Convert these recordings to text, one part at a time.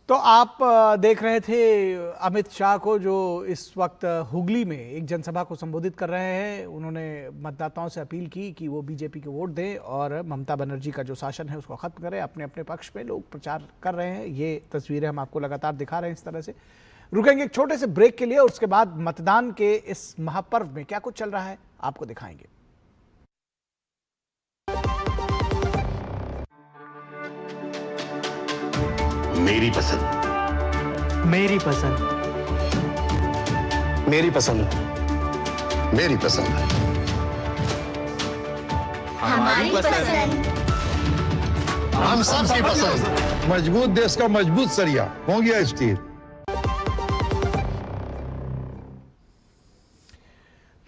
तो आप देख रहे थे अमित शाह को, जो इस वक्त हुगली में एक जनसभा को संबोधित कर रहे हैं। उन्होंने मतदाताओं से अपील की कि वो बीजेपी को वोट दें और ममता बनर्जी का जो शासन है उसको खत्म करें। अपने अपने पक्ष में लोग प्रचार कर रहे हैं। ये तस्वीरें हम आपको लगातार दिखा रहे हैं। इस तरह से रुकेंगे एक छोटे से ब्रेक के लिए और उसके बाद मतदान के इस महापर्व में क्या कुछ चल रहा है आपको दिखाएंगे। मेरी पसंद, मेरी पसंद, मेरी पसंद, मेरी पसंद, हमारी पसंद, हम सबकी पसंद। मजबूत देश का मजबूत सरिया हो गया स्टील।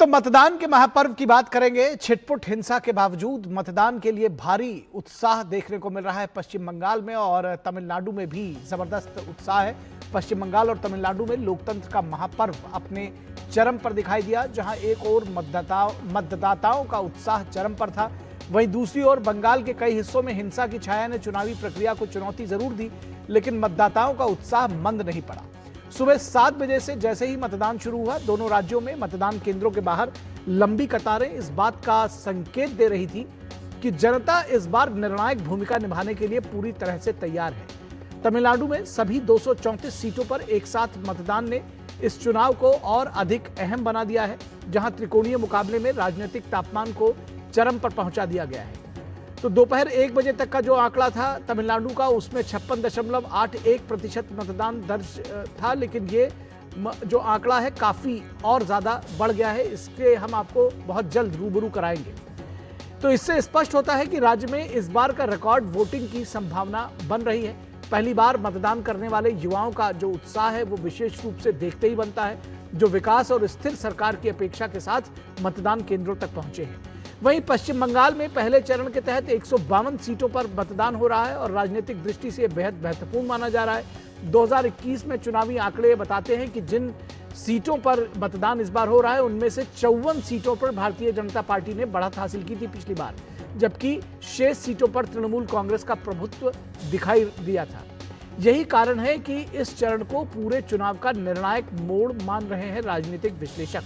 तो मतदान के महापर्व की बात करेंगे। छिटपुट हिंसा के बावजूद मतदान के लिए भारी उत्साह देखने को मिल रहा है पश्चिम बंगाल में, और तमिलनाडु में भी जबरदस्त उत्साह है। पश्चिम बंगाल और तमिलनाडु में लोकतंत्र का महापर्व अपने चरम पर दिखाई दिया। जहां एक ओर मतदाताओं का उत्साह चरम पर था, वहीं दूसरी ओर बंगाल के कई हिस्सों में हिंसा की छाया ने चुनावी प्रक्रिया को चुनौती जरूर दी, लेकिन मतदाताओं का उत्साह मंद नहीं पड़ा। सुबह 7 बजे से जैसे ही मतदान शुरू हुआ, दोनों राज्यों में मतदान केंद्रों के बाहर लंबी कतारें इस बात का संकेत दे रही थी कि जनता इस बार निर्णायक भूमिका निभाने के लिए पूरी तरह से तैयार है। तमिलनाडु में सभी 234 सीटों पर एक साथ मतदान ने इस चुनाव को और अधिक अहम बना दिया है, जहां त्रिकोणीय मुकाबले में राजनीतिक तापमान को चरम पर पहुंचा दिया गया है। तो दोपहर 1 बजे तक का जो आंकड़ा था तमिलनाडु का, उसमें 56.81% मतदान दर्ज था, लेकिन ये जो आंकड़ा है काफी और ज्यादा बढ़ गया है। इसके हम आपको बहुत जल्द रूबरू कराएंगे। तो इससे स्पष्ट होता है कि राज्य में इस बार का रिकॉर्ड वोटिंग की संभावना बन रही है। पहली बार मतदान करने वाले युवाओं का जो उत्साह है वो विशेष रूप से देखते ही बनता है, जो विकास और स्थिर सरकार की अपेक्षा के साथ मतदान केंद्रों तक पहुंचे हैं। वहीं पश्चिम बंगाल में पहले चरण के तहत 152 सीटों पर मतदान हो रहा है और राजनीतिक दृष्टि से बेहद महत्वपूर्ण माना जा रहा है। 2021 में चुनावी आंकड़े बताते हैं कि जिन सीटों पर मतदान इस बार हो रहा है उनमें से 54 सीटों पर भारतीय जनता पार्टी ने बढ़त हासिल की थी पिछली बार, जबकि शेष सीटों पर तृणमूल कांग्रेस का प्रभुत्व दिखाई दिया था। यही कारण है कि इस चरण को पूरे चुनाव का निर्णायक मोड़ मान रहे हैं राजनीतिक विश्लेषक।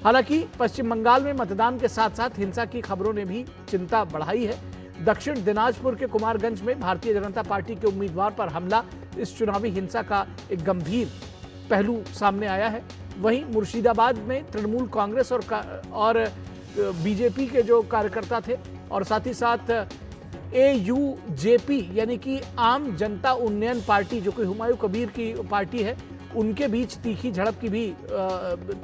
हालांकि पश्चिम बंगाल में मतदान के साथ साथ हिंसा की खबरों ने भी चिंता बढ़ाई है। दक्षिण दिनाजपुर के कुमारगंज में भारतीय जनता पार्टी के उम्मीदवार पर हमला इस चुनावी हिंसा का एक गंभीर पहलू सामने आया है। वहीं मुर्शिदाबाद में तृणमूल कांग्रेस और बीजेपी के जो कार्यकर्ता थे और साथ ही साथ AUJP यानी कि आम जनता उन्नयन पार्टी, जो कि हुमायूं कबीर की पार्टी है, उनके बीच तीखी झड़प की भी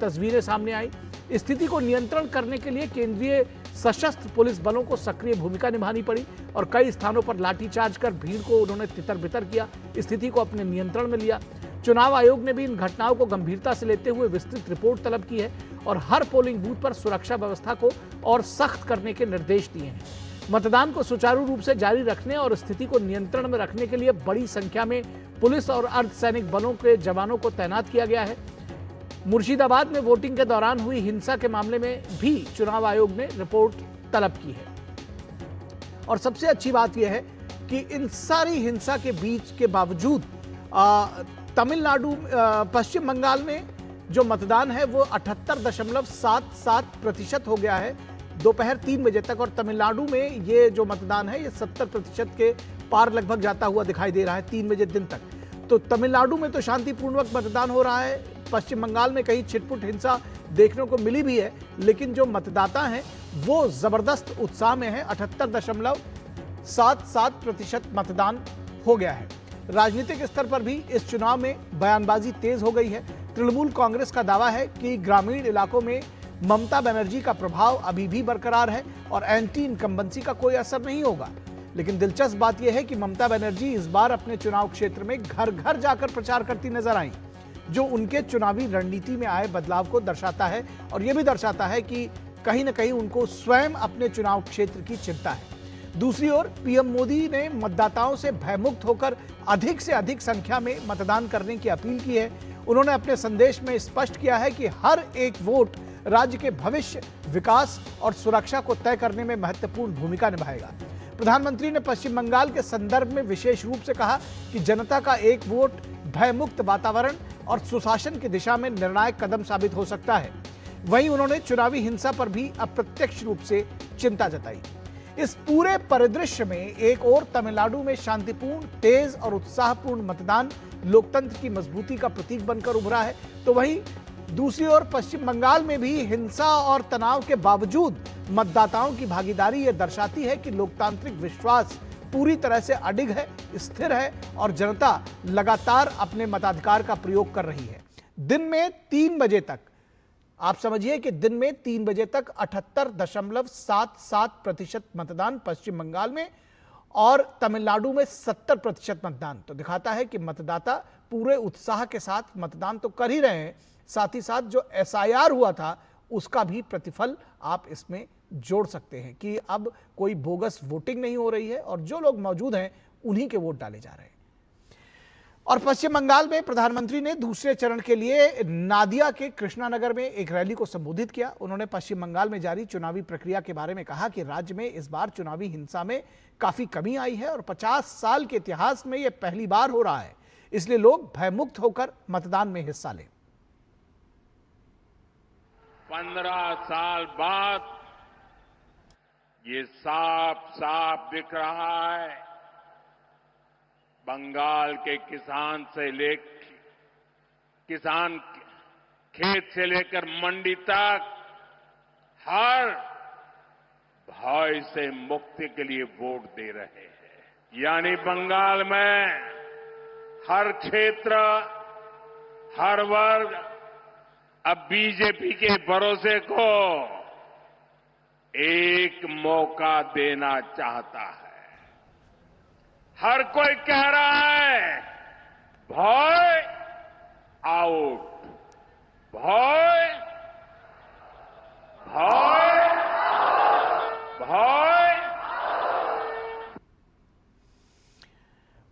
तस्वीरें सामने आई। स्थिति को नियंत्रण करने के लिए केंद्रीय सशस्त्र पुलिस बलों को सक्रिय भूमिका निभानी पड़ी और कई स्थानों पर लाठीचार्ज कर भीड़ को उन्होंने तितर-बितर किया, स्थिति को अपने नियंत्रण में लिया। चुनाव आयोग ने भी इन घटनाओं को गंभीरता से लेते हुए विस्तृत रिपोर्ट तलब की है और हर पोलिंग बूथ पर सुरक्षा व्यवस्था को और सख्त करने के निर्देश दिए हैं। मतदान को सुचारू रूप से जारी रखने और स्थिति को नियंत्रण में रखने के लिए बड़ी संख्या में पुलिस और अर्धसैनिक बलों के जवानों को तैनात किया गया है। मुर्शिदाबाद में वोटिंग के दौरान हुई हिंसा के मामले में भी चुनाव आयोग ने रिपोर्ट तलब की है। और सबसे अच्छी बात यह है कि इन सारी हिंसा के बीच के बावजूद तमिलनाडु पश्चिम बंगाल में जो मतदान है वो 78.77% हो गया है दोपहर 3 बजे तक, और तमिलनाडु में ये जो मतदान है ये 70% के पार लगभग जाता हुआ दिखाई दे रहा है 3 बजे दिन तक। तो तमिलनाडु में तो शांतिपूर्वक मतदान हो रहा है। पश्चिम बंगाल में कहीं छिटपुट हिंसा देखने को मिली भी है, लेकिन जो मतदाता हैं वो जबरदस्त उत्साह में है। 78.77% मतदान हो गया है। राजनीतिक स्तर पर भी इस चुनाव में बयानबाजी तेज हो गई है। तृणमूल कांग्रेस का दावा है कि ग्रामीण इलाकों में ममता बनर्जी का प्रभाव अभी भी बरकरार है और एंटी इनकम्बेंसी का कोई असर नहीं होगा। लेकिन दिलचस्प बात यह है कि ममता बनर्जी इस बार अपने चुनाव क्षेत्र में घर घर जाकर प्रचार करती नजर आई, जो उनके चुनावी रणनीति में आए बदलाव को दर्शाता है और यह भी दर्शाता है कि कहीं ना कहीं उनको स्वयं अपने चुनाव क्षेत्र की चिंता है। दूसरी ओर पीएम मोदी ने मतदाताओं से भयमुक्त होकर अधिक से अधिक संख्या में मतदान करने की अपील की है। उन्होंने अपने संदेश में स्पष्ट किया है कि हर एक वोट राज्य के भविष्य, विकास और सुरक्षा को तय करने में महत्वपूर्ण भूमिका निभाएगा। प्रधानमंत्री ने पश्चिम बंगाल के संदर्भ में विशेष रूप से कहा कि जनता का एक वोट भयमुक्त वातावरण और सुशासन की दिशा में निर्णायक कदम साबित हो सकता है। वहीं उन्होंने चुनावी हिंसा पर भी अप्रत्यक्ष रूप से चिंता जताई। इस पूरे परिदृश्य में एक ओर तमिलनाडु में शांतिपूर्ण, तेज और उत्साहपूर्ण मतदान लोकतंत्र की मजबूती का प्रतीक बनकर उभरा है, तो वहीं दूसरी ओर पश्चिम बंगाल में भी हिंसा और तनाव के बावजूद मतदाताओं की भागीदारी यह दर्शाती है कि लोकतांत्रिक विश्वास पूरी तरह से अडिग है, स्थिर है और जनता लगातार अपने मताधिकार का प्रयोग कर रही है। दिन में 3 बजे तक, आप समझिए कि दिन में 3 बजे तक 78.77% मतदान पश्चिम बंगाल में और तमिलनाडु में 70% मतदान, तो दिखाता है कि मतदाता पूरे उत्साह के साथ मतदान तो कर ही रहे हैं, साथ ही साथ जो SIR हुआ था उसका भी प्रतिफल आप इसमें जोड़ सकते हैं कि अब कोई बोगस वोटिंग नहीं हो रही है और जो लोग मौजूद हैं उन्हीं के वोट डाले जा रहे हैं। और पश्चिम बंगाल में प्रधानमंत्री ने दूसरे चरण के लिए नादिया के कृष्णानगर में एक रैली को संबोधित किया। उन्होंने पश्चिम बंगाल में जारी चुनावी प्रक्रिया के बारे में कहा कि राज्य में इस बार चुनावी हिंसा में काफी कमी आई है और 50 साल के इतिहास में यह पहली बार हो रहा है, इसलिए लोग भयमुक्त होकर मतदान में हिस्सा लें। 15 साल बाद ये साफ साफ दिख रहा है, बंगाल के किसान खेत से लेकर मंडी तक हर भय से मुक्ति के लिए वोट दे रहे हैं। यानी बंगाल में हर क्षेत्र, हर वर्ग अब बीजेपी के भरोसे को एक मौका देना चाहता है। हर कोई कह रहा है भय आउट, भय भय भय।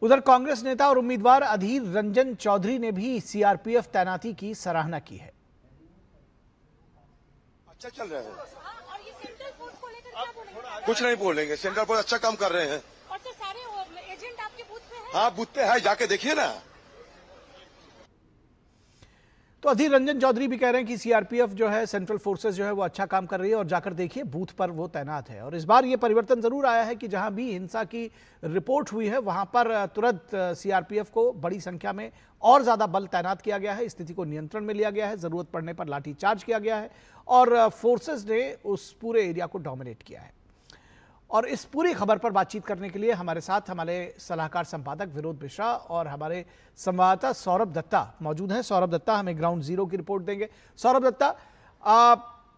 उधर कांग्रेस नेता और उम्मीदवार अधीर रंजन चौधरी ने भी CRPF तैनाती की सराहना की है। अच्छा चल रहा है, कुछ नहीं बोलेंगे, सेंट्रल फोर्स अच्छा काम कर रहे हैं। और तो सारे एजेंट आपके बूथ पे हैं? हाँ बूथ पे है, जाके देखिए ना। तो अधीर रंजन चौधरी भी कह रहे हैं कि CRPF जो है, सेंट्रल फोर्सेस जो है वो अच्छा काम कर रही है और जाकर देखिए बूथ पर वो तैनात है। और इस बार ये परिवर्तन जरूर आया है कि जहां भी हिंसा की रिपोर्ट हुई है वहां पर तुरंत CRPF को बड़ी संख्या में और ज्यादा बल तैनात किया गया है, स्थिति को नियंत्रण में लिया गया है, जरूरत पड़ने पर लाठीचार्ज किया गया है और फोर्सेस ने उस पूरे एरिया को डोमिनेट किया है। और इस पूरी खबर पर बातचीत करने के लिए हमारे साथ हमारे सलाहकार संपादक विनोद मिश्रा और हमारे संवाददाता सौरभ दत्ता मौजूद हैं। सौरभ दत्ता हमें ग्राउंड जीरो की रिपोर्ट देंगे। सौरभ दत्ता,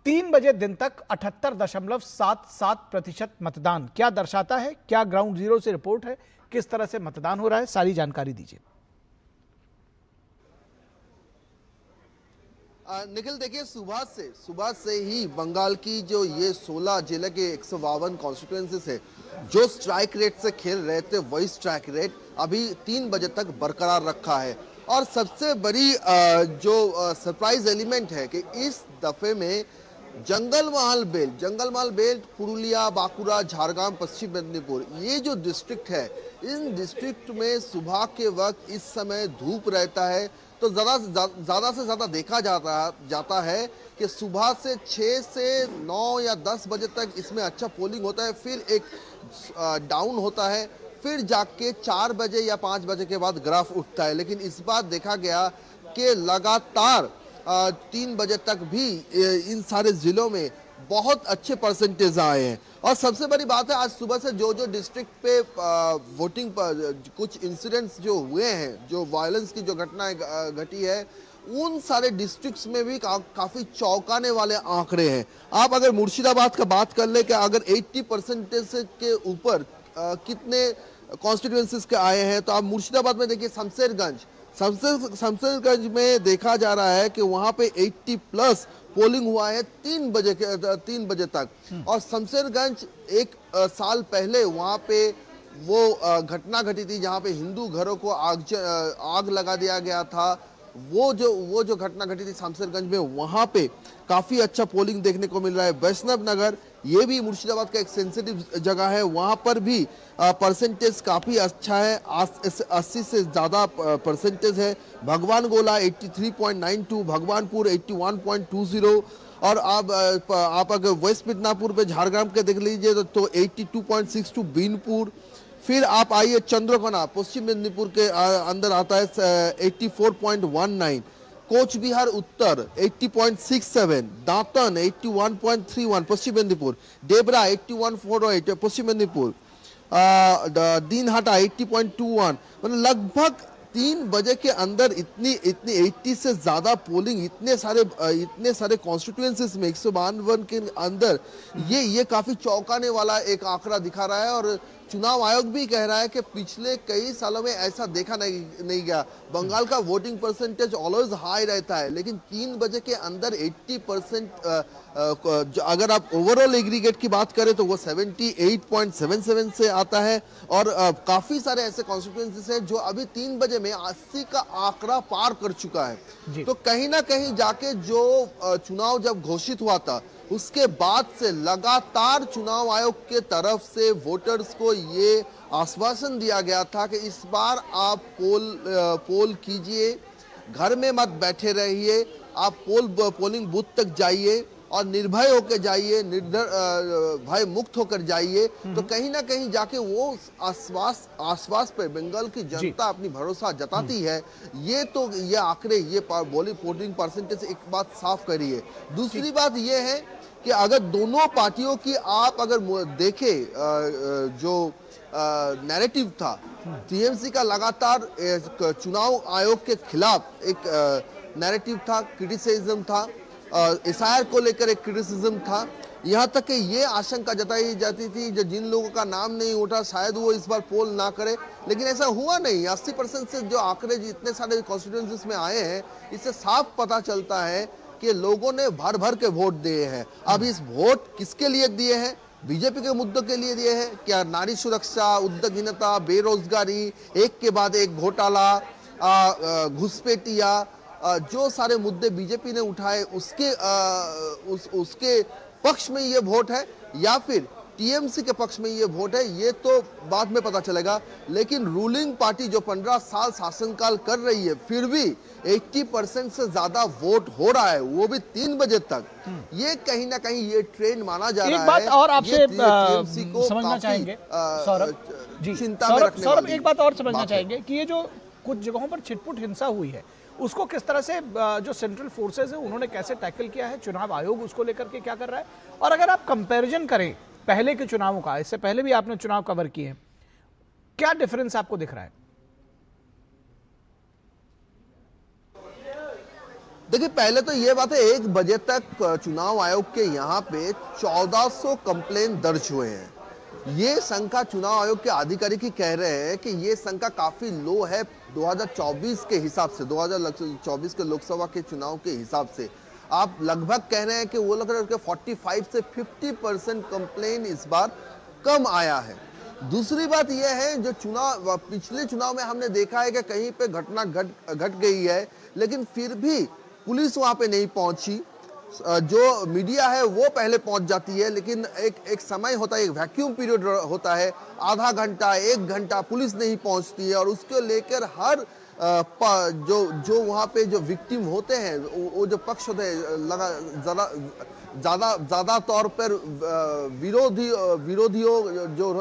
3 बजे दिन तक 78.77% मतदान क्या दर्शाता है? क्या ग्राउंड जीरो से रिपोर्ट है? किस तरह से मतदान हो रहा है? सारी जानकारी दीजिए। निखिल, देखिए सुबह से ही बंगाल की जो ये 16 जिले के 152 कॉन्स्टिट्यूएंसीज है, जो स्ट्राइक रेट से खेल रहे थे वही स्ट्राइक रेट अभी 3 बजे तक बरकरार रखा है। और सबसे बड़ी जो सरप्राइज एलिमेंट है कि इस दफे में जंगलमहल बेल्ट पुरुलिया, बांकुड़ा, झारग्राम, पश्चिम मेदिनीपुर, ये जो डिस्ट्रिक्ट है, इन डिस्ट्रिक्ट में सुबह के वक्त इस समय धूप रहता है, तो ज़्यादा से ज़्यादा देखा जाता है कि सुबह से 6 से 9 या 10 बजे तक इसमें अच्छा पोलिंग होता है, फिर एक डाउन होता है, फिर जाके 4 बजे या 5 बजे के बाद ग्राफ उठता है। लेकिन इस बार देखा गया कि लगातार 3 बजे तक भी इन सारे जिलों में बहुत अच्छे परसेंटेज आए हैं। और सबसे बड़ी बात है, आज सुबह से जो डिस्ट्रिक्ट पे वोटिंग पर कुछ इंसिडेंट्स जो हुए हैं, जो वायलेंस की जो घटनाएं घटी है, उन सारे डिस्ट्रिक्ट्स में भी काफी चौंकाने वाले आंकड़े हैं। आप अगर मुर्शिदाबाद का बात कर ले कि अगर 80% के ऊपर कितने कॉन्स्टिट्यूएंसीज के आए हैं, तो आप मुर्शिदाबाद में देखिए शमशेरगंज में देखा जा रहा है कि वहां पे 80+ पोलिंग हुआ है 3 बजे तक। और शमशेरगंज एक साल पहले वहां पे वो घटना घटी थी जहां पे हिंदू घरों को आग लगा दिया गया था। वो जो घटना घटी थी शमशेरगंज में, वहां पे काफी अच्छा पोलिंग देखने को मिल रहा है। वैष्णव नगर ये भी मुर्शिदाबाद का एक सेंसिटिव जगह है, वहां पर भी परसेंटेज काफी अच्छा है, 80 से ज्यादा परसेंटेज है। भगवान गोला 83.92, भगवानपुर 81.20 और आप अगर वेस्ट मिदनापुर पे झारग्राम के देख लीजिए तो 82.62 बीनपुर। फिर आप आइए चंद्रकोना पश्चिम मेदिनीपुर के अंदर आता है 84.19, कोच बिहार उत्तर 80.67, दांतन 81.31 पश्चिम मेदिनीपुर, डेबरा 81.48 पश्चिम मेदिनीपुर, दीनहाटा 80.21। मतलब लगभग 3 बजे के अंदर इतनी 80 से ज्यादा पोलिंग इतने सारे कॉन्स्टिट्यूएंसीज में 152 के अंदर, ये काफी चौंकाने वाला एक आंकड़ा दिखा रहा है। और चुनाव आयोग भी कह रहा है कि पिछले कई सालों में ऐसा देखा नहीं गया। बंगाल का वोटिंग परसेंटेज ऑलवेज हाई रहता है, लेकिन 3 बजे के अंदर 80% अगर आप ओवरऑल एग्रीगेट की बात करें तो वो 78.77 से आता है। और काफी सारे ऐसे कॉन्स्टिट्यूएंसीज हैं जो अभी 3 बजे में 80 का आंकड़ा पार कर चुका है। तो कहीं ना कहीं जाके जो चुनाव जब घोषित हुआ था उसके बाद से लगातार चुनाव आयोग के तरफ से वोटर्स को ये आश्वासन दिया गया था कि इस बार आप पोल कीजिए, घर में मत बैठे रहिए, आप पोलिंग बूथ तक जाइए और निर्भय होकर जाइए, भय मुक्त होकर जाइए। तो कहीं ना कहीं जाके वो आश्वास पे बंगाल की जनता अपनी भरोसा जताती है। ये आंकड़े, ये वोटिंग परसेंटेज एक बात साफ करिए। दूसरी बात ये है कि अगर दोनों पार्टियों की आप अगर देखें जो नैरेटिव था, टीएमसी का लगातार चुनाव आयोग के खिलाफ एक नैरेटिव था, क्रिटिसिज्म था, एसआईआर को लेकर एक क्रिटिसिज्म था। यहाँ तक कि ये आशंका जताई जाती थी जो जिन लोगों का नाम नहीं उठा शायद वो इस बार पोल ना करे, लेकिन ऐसा हुआ नहीं। 80% से जो आंकड़े जितने सारे कॉन्स्टिट्यूएंसीज में आए हैं, इससे साफ पता चलता है कि लोगों ने भर भर के वोट दिए हैं। अब इस वोट किसके लिए दिए हैं? बीजेपी के मुद्दों के लिए दिए हैं क्या? नारी सुरक्षा, उद्योगहीनता, बेरोजगारी, एक के बाद एक घोटाला, घुसपैठिया, जो सारे मुद्दे बीजेपी ने उठाए उसके पक्ष में ये वोट है या फिर टीएमसी के पक्ष में ये वोट है, ये तो बाद में पता चलेगा। लेकिन रूलिंग पार्टी जो 15 साल शासनकाल कर रही है, फिर भी 80% से ज्यादा वोट हो रहा है, वो भी 3 बजे तक। ये कहीं ना कहीं ये ट्रेंड माना जा रहा है। एक बात और आपसे समझना चाहेंगे सौरभ जी, चिंता में रखने सौरभ एक बात और समझना चाहेंगे कि ये जो कुछ जगहों पर छिटपुट हिंसा हुई है उसको किस तरह से जो सेंट्रल फोर्सेस है उन्होंने कैसे टैकल किया है, चुनाव आयोग उसको लेकर के क्या कर रहा है, और अगर आप कंपैरिजन करें पहले के चुनावों का, इससे पहले भी आपने चुनाव कवर किए हैं, क्या डिफरेंस आपको दिख रहा है? देखिए, पहले तो ये बात है 1 बजे तक चुनाव आयोग के यहाँ पे 1400 कंप्लेन दर्ज हुए हैं। ये संख्या चुनाव आयोग के अधिकारी ही कह रहे हैं कि ये संख्या काफी लो है 2024 के हिसाब से, 2024 के लोकसभा के चुनाव के हिसाब से। आप लगभग कह रहे हैं कि वो लोग 45 से 50% कंप्लेन इस बार कम आया है। दूसरी बात यह है जो पिछले चुनाव में हमने देखा है कि कहीं पे घटना घट गई है, लेकिन फिर भी पुलिस वहां पे नहीं पहुंची। जो मीडिया है वो पहले पहुंच जाती है, लेकिन एक समय होता है, एक वैक्यूम पीरियड होता है, आधा घंटा 1 घंटा पुलिस नहीं पहुंचती है। और उसको लेकर हर जो वहाँ पे जो विक्टिम होते हैं, वो जो पक्ष होते हैं, ज्यादा तौर पर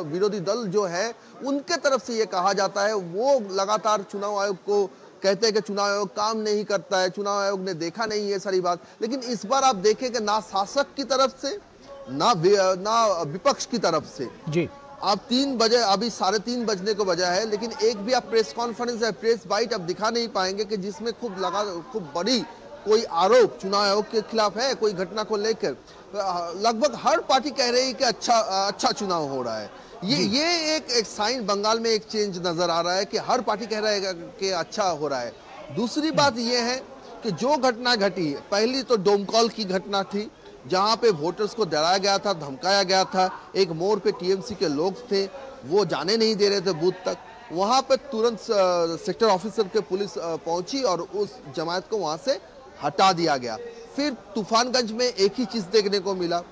विरोधी दल जो है उनके तरफ से ये कहा जाता है, वो लगातार चुनाव आयोग को कहते हैं कि चुनाव आयोग काम नहीं करता है, चुनाव आयोग ने देखा नहीं ये सारी बात। लेकिन इस बार आप देखें कि ना शासक की तरफ से ना विपक्ष की तरफ से जी, आप 3 बजे, अभी 3:30 बजने को बजा है, लेकिन एक भी आप प्रेस कॉन्फ्रेंस या प्रेस बाइट आप दिखा नहीं पाएंगे कि जिसमें खूब बड़ी कोई आरोप चुनाव आयोग के खिलाफ है, कोई घटना को लेकर। लगभग हर पार्टी कह रही है कि अच्छा चुनाव हो रहा है। ये एक साइन बंगाल में एक चेंज नजर आ रहा है कि हर पार्टी कह रहा है कि अच्छा हो रहा है। दूसरी बात यह है कि जो घटना घटी, पहली तो डोमकॉल की घटना थी जहां पे वोटर्स को डराया गया था, धमकाया गया था। एक मोड़ पे टीएमसी के लोग थे, वो जाने नहीं दे रहे थे बूथ तक। वहां पे तुरंत सेक्टर ऑफिसर के पुलिस पहुंची और उस जमात को वहां से हटा दिया गया। फिर तूफानगंज में एक ही चीज देखने को मिला,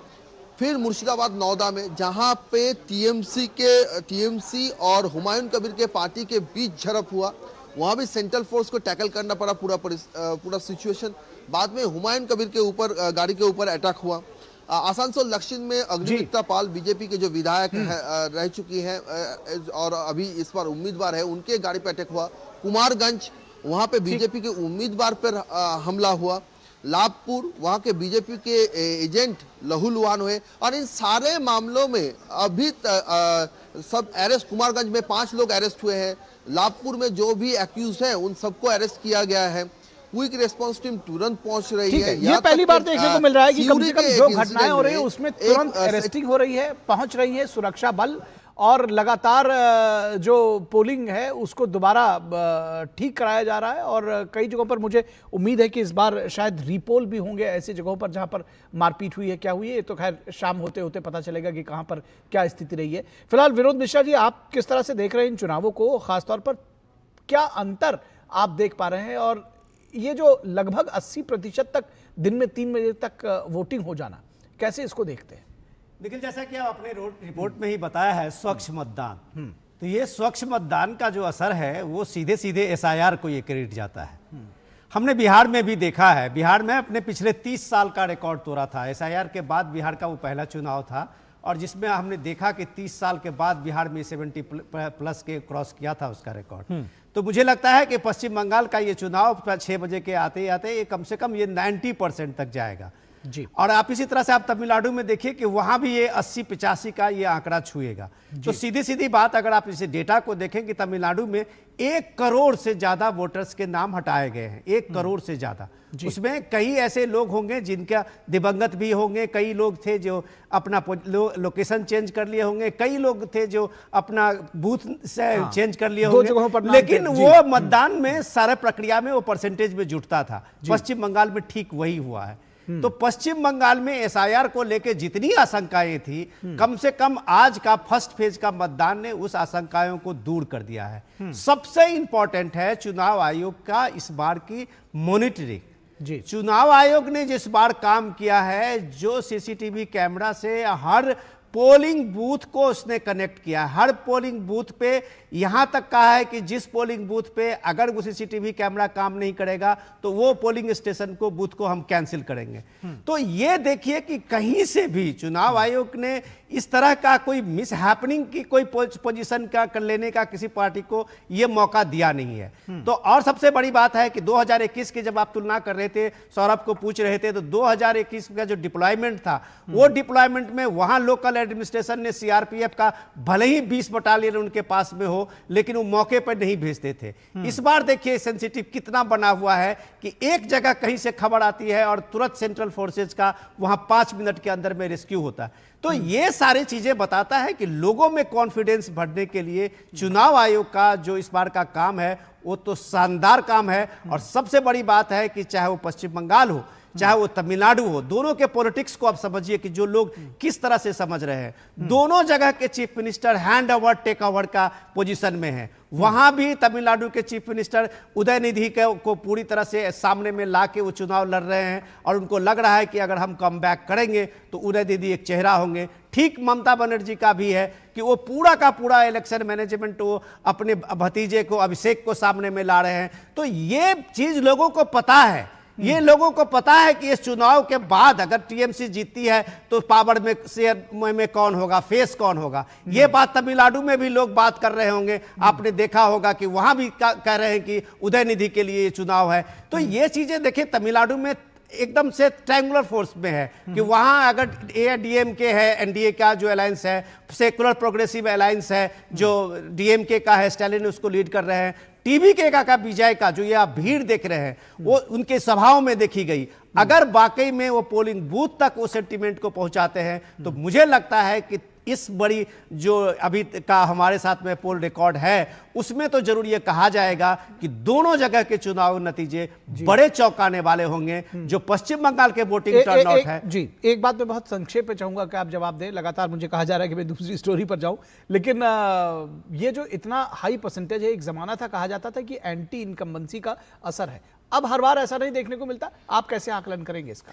फिर मुर्शिदाबाद नौदा में जहां पे टीएमसी और हुमायूं कबीर के पार्टी के बीच झड़प हुआ, वहां भी सेंट्रल फोर्स को टैकल करना पड़ा पूरा सिचुएशन। बाद में हुमायूं कबीर के ऊपर गाड़ी के ऊपर अटैक हुआ। आसनसोल दक्षिण में अग्निमित्रा पाल बीजेपी के जो विधायक रह चुकी हैं और अभी इस बार उम्मीदवार है, उनके गाड़ी पे अटैक हुआ। कुमारगंज वहां पे बीजेपी के उम्मीदवार पर हमला हुआ। लाभपुर वहां के बीजेपी के एजेंट लहूलुहान हुए। और इन सारे मामलों में अभी सब अरेस्ट, कुमारगंज में 5 लोग अरेस्ट हुए हैं। लाभपुर में जो भी एक्यूज हैं उन सबको अरेस्ट किया गया है। क्विक रिस्पांस टीम तुरंत पहुंच रही है। ये पहली बार देखने को मिल रहा है कि कम से कम जो घटनाएं हो रही है उसमें तुरंत अरेस्टिंग हो रही है, पहुंच रही है सुरक्षा बल, और लगातार जो पोलिंग है उसको दोबारा ठीक कराया जा रहा है। और कई जगहों पर मुझे उम्मीद है कि इस बार शायद रीपोल भी होंगे ऐसी जगहों पर जहां पर मारपीट हुई है, क्या हुई है, ये तो खैर शाम होते होते पता चलेगा कि कहां पर क्या स्थिति रही है। फिलहाल विनोद मिश्रा जी, आप किस तरह से देख रहे हैं इन चुनावों को, खासतौर पर क्या अंतर आप देख पा रहे हैं, और ये जो लगभग 80% तक दिन में 3 बजे तक वोटिंग हो जाना, कैसे इसको देखते हैं? निखिल, जैसा कि आप अपने रिपोर्ट में ही बताया है, स्वच्छ मतदान, तो ये स्वच्छ मतदान का जो असर है वो सीधे सीधे एसआईआर को ये क्रेडिट जाता है। हमने बिहार में भी देखा है, बिहार में अपने पिछले 30 साल का रिकॉर्ड तोड़ा था। एसआईआर के बाद बिहार का वो पहला चुनाव था और जिसमें हमने देखा कि 30 साल के बाद बिहार में 70+ के क्रॉस किया था उसका रिकॉर्ड। तो मुझे लगता है कि पश्चिम बंगाल का ये चुनाव 6 बजे के आते आते ये कम से कम ये 90% तक जाएगा जी। और आप इसी तरह से आप तमिलनाडु में देखिए कि वहां भी ये 80-85 का ये आंकड़ा छुएगा। तो सीधी सीधी बात, अगर आप इसे डेटा को देखें कि तमिलनाडु में 1 करोड़ से ज्यादा वोटर्स के नाम हटाए गए हैं, 1 करोड़ से ज्यादा। उसमें कई ऐसे लोग होंगे जिनका दिवंगत भी होंगे, कई लोग थे जो अपना लोकेशन चेंज कर लिए होंगे, कई लोग थे जो अपना बूथ से चेंज कर लिए होंगे, लेकिन वो मतदान में सारे प्रक्रिया में वो परसेंटेज में जुटता था। पश्चिम बंगाल में ठीक वही हुआ है। तो पश्चिम बंगाल में एसआईआर को लेकर जितनी आशंकाएं थी, कम से कम आज का फर्स्ट फेज का मतदान ने उस आशंकाओं को दूर कर दिया है। सबसे इंपॉर्टेंट है चुनाव आयोग का इस बार की मॉनिटरिंग। चुनाव आयोग ने जिस बार काम किया है, जो सीसीटीवी कैमरा से हर पोलिंग बूथ को उसने कनेक्ट किया, हर पोलिंग बूथ पे यहां तक कहा है कि जिस पोलिंग बूथ पे अगर वो सीसीटीवी कैमरा काम नहीं करेगा तो वो पोलिंग स्टेशन को, बूथ को हम कैंसिल करेंगे। तो ये देखिए कि कहीं से भी चुनाव आयोग ने इस तरह का कोई मिस हैपनिंग की कोई पोजीशन का कर लेने का किसी पार्टी को ये मौका दिया नहीं है। तो और सबसे बड़ी बात है कि 2021 की जब आप तुलना कर रहे थे, सौरभ को पूछ रहे थे, तो 2021 का जो डिप्लॉयमेंट था, वो डिप्लॉयमेंट में वहां लोकल एडमिनिस्ट्रेशन ने सीआरपीएफ का भले ही 20 बटालियन उनके पास में हो, लेकिन वो मौके पर नहीं भेजते थे। इस बार देखिए सेंसिटिव कितना बना हुआ है कि एक जगह कहीं से खबर आती है और तुरंत सेंट्रल फोर्सेज का वहां 5 मिनट के अंदर में रेस्क्यू होता है। तो ये सारी चीजें बताता है कि लोगों में कॉन्फिडेंस बढ़ने के लिए चुनाव आयोग का जो इस बार का काम है वो तो शानदार काम है। और सबसे बड़ी बात है कि चाहे वो पश्चिम बंगाल हो, चाहे वो तमिलनाडु हो, दोनों के पॉलिटिक्स को आप समझिए कि जो लोग किस तरह से समझ रहे हैं। दोनों जगह के chief minister hand over take over का पोजीशन में है। वहां भी तमिलनाडु के चीफ मिनिस्टर उदयनिधि को पूरी तरह से सामने में ला के वो चुनाव लड़ रहे हैं और उनको लग रहा है कि अगर हम कम बैक करेंगे तो उदयनिधि एक चेहरा होंगे। ठीक ममता बनर्जी का भी है कि वो पूरा का पूरा इलेक्शन मैनेजमेंट वो अपने भतीजे को, अभिषेक को सामने में ला रहे हैं। तो ये चीज लोगों को पता है, ये लोगों को पता है कि इस चुनाव के बाद अगर टीएमसी जीतती है तो पावर में शेयर में कौन होगा, फेस कौन होगा। ये बात तमिलनाडु में भी लोग बात कर रहे होंगे, आपने देखा होगा कि वहां भी कह रहे हैं कि उदयनिधि के लिए ये चुनाव है। तो ये चीजें देखिए तमिलनाडु में एकदम से ट्रायंगुलर फोर्स में है कि वहां अगर एडीएमके है, एनडीए का जो अलायंस है, सेकुलर प्रोग्रेसिव अलायंस है जो डीएमके का है, स्टालिन उसको लीड कर रहे हैं। टीवीके का विजय का जो ये आप भीड़ देख रहे हैं वो उनके सभाओं में देखी गई। अगर वाकई में वो पोलिंग बूथ तक वो सेंटीमेंट को पहुंचाते हैं तो मुझे लगता है कि इस बड़ी जो अभी का हमारे साथ में पोल रिकॉर्ड है उसमें तो जरूर ये कहा जाएगा कि दोनों जगह के चुनाव नतीजे बड़े चौंकाने वाले होंगे। जो पश्चिम बंगाल के वोटिंग टर्नआउट है जी, एक बात मैं बहुत संक्षेप में चाहूंगा कि आप जवाब दें। लगातार मुझे कहा जा रहा है कि मैं दूसरी स्टोरी पर जाऊं, लेकिन ये जो इतना हाई परसेंटेज है, एक जमाना था कहा जाता था कि एंटी इनकम्बेंसी का असर है, अब हर बार ऐसा नहीं देखने को मिलता। आप कैसे आकलन करेंगे इसका?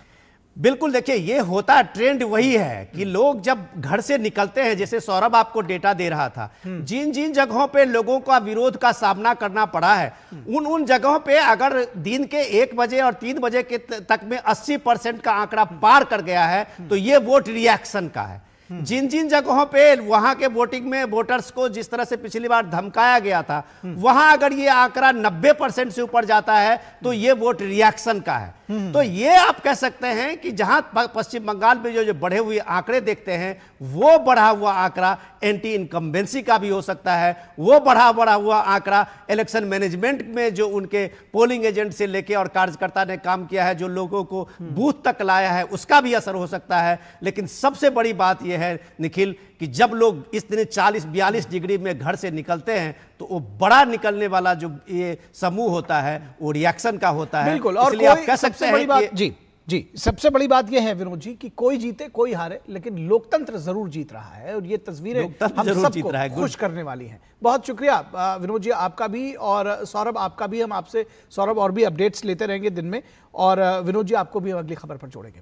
बिल्कुल, देखिए ये होता ट्रेंड वही है कि लोग जब घर से निकलते हैं, जैसे सौरभ आपको डेटा दे रहा था, जिन जिन जगहों पे लोगों का विरोध का सामना करना पड़ा है, उन जगहों पे अगर दिन के 1 बजे और 3 बजे के तक में 80% का आंकड़ा पार कर गया है, तो ये वोट रिएक्शन का है। जिन जिन जगहों पे वहां के वोटिंग में वोटर्स को जिस तरह से पिछली बार धमकाया गया था, वहां अगर ये आंकड़ा 90% से ऊपर जाता है तो ये वोट रिएक्शन का है। तो ये आप कह सकते हैं कि जहां पश्चिम बंगाल में जो बढ़े हुए आंकड़े देखते हैं, वो बढ़ा हुआ आंकड़ा एंटी इनकम्बेंसी का भी हो सकता है, वो बढ़ा हुआ आंकड़ा इलेक्शन मैनेजमेंट में जो उनके पोलिंग एजेंट से लेके और कार्यकर्ता ने काम किया है, जो लोगों को बूथ तक लाया है, उसका भी असर हो सकता है। लेकिन सबसे बड़ी बात यह है निखिल कि जब लोग इस दिन 40-42 डिग्री में घर से निकलते हैं, तो वो बड़ा निकलने वाला जो ये समूह होता है वो रिएक्शन का होता है। बिल्कुल, और इसलिए आप कह सकते हैं कि जी जी सबसे बड़ी बात यह है विनोद जी कि कोई जीते कोई हारे, लेकिन लोकतंत्र जरूर जीत रहा है और ये तस्वीरें हम सबको खुश करने वाली हैं। बहुत शुक्रिया विनोद जी आपका भी, और सौरभ आपका भी। हम आपसे सौरभ और भी अपडेट्स लेते रहेंगे दिन में, और विनोद जी आपको भी हम अगली खबर पर जोड़ेंगे।